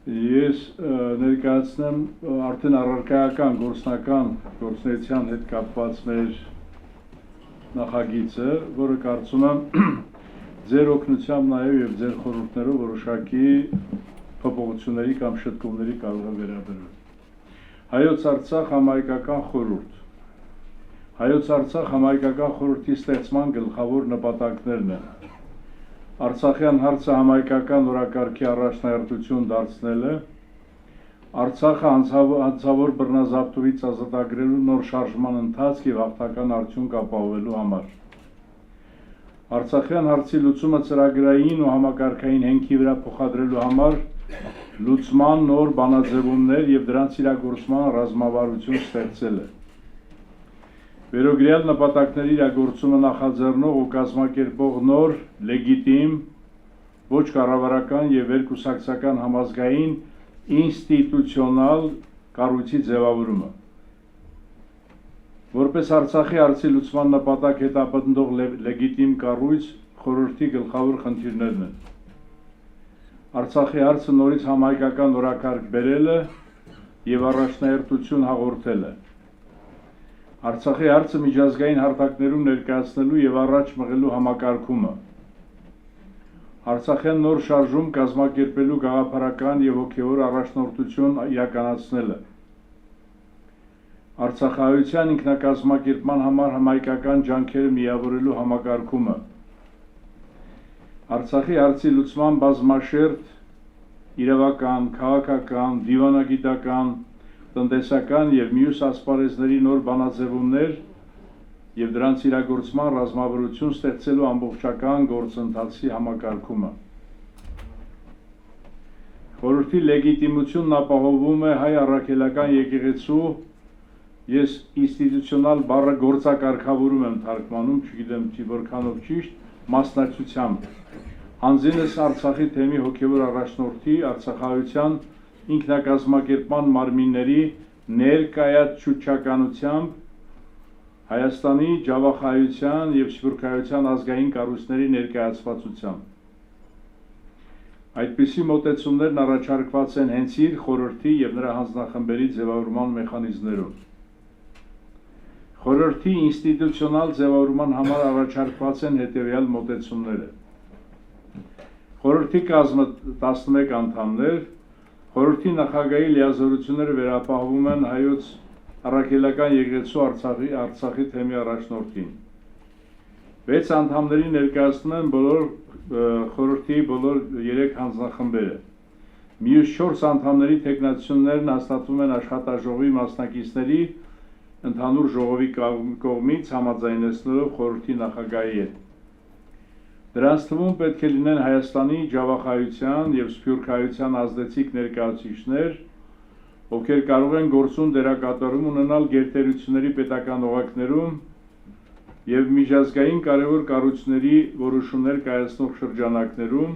Ես ներկայացնեմ արդեն առարկայական գործնական գործունեության հետ կապված մեր նախագիծը, որը կարծում եմ ձեր օգնությամբ նաև եւ ձեր խորհուրդներով որոշակի փոփոխությունների կամ շտկումների կարող է վերաբերել։ Հայոց Արցախ համահայկական խորհուրդ։ Հայոց Արցախ համահայկական խորհրդի ստեղծման գլխավոր նպատակներն են Արցախյան հարցը համահայկական օրակարգի առաջնահերթություն դարձնելը, Արցախը անձավոր բռնազավթույց ազատագրելու նոր շարժման ընթացք եւ հաղթական արդյունք ապահովելու համար։ Արցախյան հարցի լուծումը ծրագրային ու համակարգային հենքի վրա փոխադրելու համար լուծման նոր բանաձևումներ եւ դրանց իրագործման ռազմավարություն ստեղծելը։ Վերոգրյալ նպատակների իրագործումը նախաձեռնող ու կազմակերպող նոր, լեգիտիմ, ոչ կառավարական եւ վերկուսակցական համազգային ինստիտուցիոնալ կառույցի ձևավորումը։ Որպես Արցախի հարցի լուծման նպատակ հետապնդող լեգիտիմ կառույց խորհրդի գլխավոր խնդիրներն են։ Արցախի հարցը նորից համահայկական օրակարգ բերելը եւ առաջնահերթություն հաղորդելը։ Արցախի հարցը միջազգային հարթակներում ներկայացնելու եւ առաջ մղելու համակարգումը։ Արցախյան նոր շարժում կազմակերպելու գաղափարական եւ հոգեոր առաջնորդություն իրականացնելը։ Արցախահայության ինքնակազմակերպման համար համայնքական ջանքերը միավորելու համակարգումը։ Արցախի հարցի լուծման բազմաշերտ իրավական, քաղաքական, դիվանագիտական, տնտեսական եւ մյուս ասպարեզների նոր բանաձևումներ եւ դրանց իրագործման ռազմավարություն ստեղծելու ամբողջական գործընթացի համակարգումը։ Խորհրդի լեգիտիմությունն ապահովում է հայ առաքելական եկեղեցու, ես ինստիտուցիոնալ բառը գործակարգավորում եմ թարգմանում, չգիտեմ որքանով ճիշտ, մասնակցությամբ։ Հանձինս Արցախի թեմի հոգևոր առաջնորդի արցախահայության ինքնակազմակերպման մարմինների ներկայացուցչականությամբ Հայաստանի ջավախայության եւ սփյուռքահայության ազգային կառույցների ներկայացվածությամբ։ Այդպիսի մոտեցումներն առաջարկված են հենց իր խորհրդի եւ նրա հանձնախմբերի ձևավորման մեխանիզմներով։ Խորհրդի ինստիտուցիոնալ ձևավորման համար առաջարկված են հետեւյալ մոտեցումները։ Խորհրդի կազմը 11 անդամներ, խորհրդի նախագահի լիազորությունները վերապահվում են հայոց առաքելական եկեղեցու Արցախի թեմի առաջնորդին։ 6 անդամների ներկայացնում են խորհրդի բոլոր 3 հանձնախմբերը։ Մյուս 4 անդամների թեկնածություններն հաստատվում են աշխատաժողովի մասնակիցների ընդհանուր ժողովի կողմից համաձայնեցնելով խորհրդի նախագահի հետ։ Դրանց թվում պետք է լինեն Հայաստանի ջավախայության եւ սփյուռքահայության ազդեցիկ ներկայացուցիչներ, ովքեր կարող են գործուն դերակատարում ունենալ գերտերությունների պետական օղակներում եւ միջազգային կարևոր կառույցների որոշումներ կայացնող շրջանակներում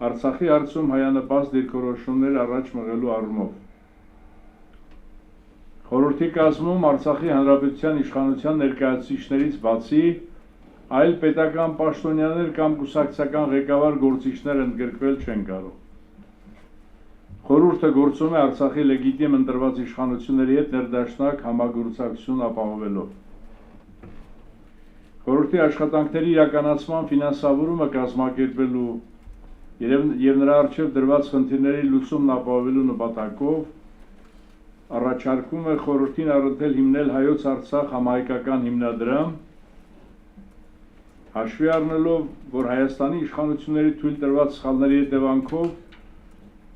Արցախի հարցում հայանպաստ դիրքորոշումներ առաջ մղելու առումով։ Խորհրդի կազմում Արցախի հանրապետության իշխանության ներկայացուցիչներից բացի այլ պետական պաշտոնյաներ կամ կուսակցական ղեկավար գործիչներ ընդգրկվել չեն կարող։ Խորհուրդը գործում է Արցախի լեգիտիմ ընտրված իշխանությունների հետ ներդաշնակ համագործակցություն ապահովելով։ Խորհրդի աշխատանքների իրականացման ֆինանսավորումը կազմակերպելու եւ նրա առջեւ դրված խնդիրների լուծումն ապահովելու նպատակով առաջարկում է խորհրդին առընթել հիմնել Հայոց Արցախ համահայկական հիմնադրամ, հաշվի առնելով, որ Հայաստանի իշխանությունների թույլ տրված սխալների հետևանքով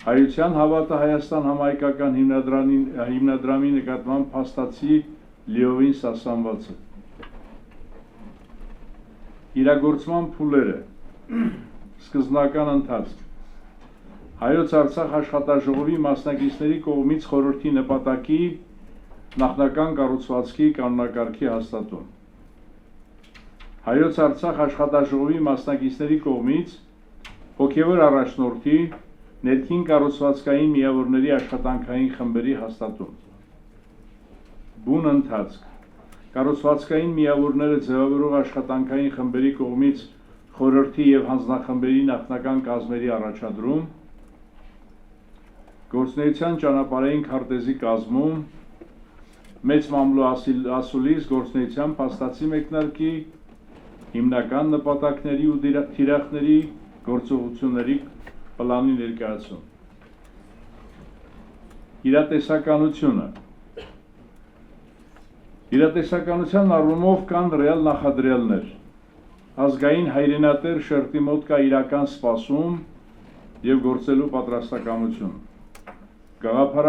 հայության հավատը Հայաստան համահայկական հիմնադրամի նկատմամբ փաստացի լիովին սասանված է։ Իրագործման փուլերը, սկզբնական ընթացք, Հայոց Արցախ աշխատաժողովի մասնակիցների կողմից խորհրդի նպատակի նախնական կառուցվածքի կանոնակարգի հաստատում։ Հայոց Արցախ աշխատաժողովի մասնակիցների կողմից հոգևոր առաջնորդի ներքին կառուցվածքային միավորների աշխատանքային խմբերի հաստատում։ Բուն ընթացք։ Կառուցվածքային միավորները ձևավորող աշխատանքային խմբերի կողմից խորհրդի եւ հանձնախմբերի նախնական կազմերի առաջադրում, Գործունեության ճանապարհային քարտեզի կազմում մեծ մամլո ասուլիս գործունեության փաստացի մեկնարկի հիմնական նպատակների ու թիրախների գործողությունների պլանի ներկայացում։ Իրատեսականության առումով կան ռեալ նախադրյալներ։ Ազգային հայրենատեր շերտի մոտ կա իրական սպասում և գործելու պատրաստակամություն։ Գաղափարական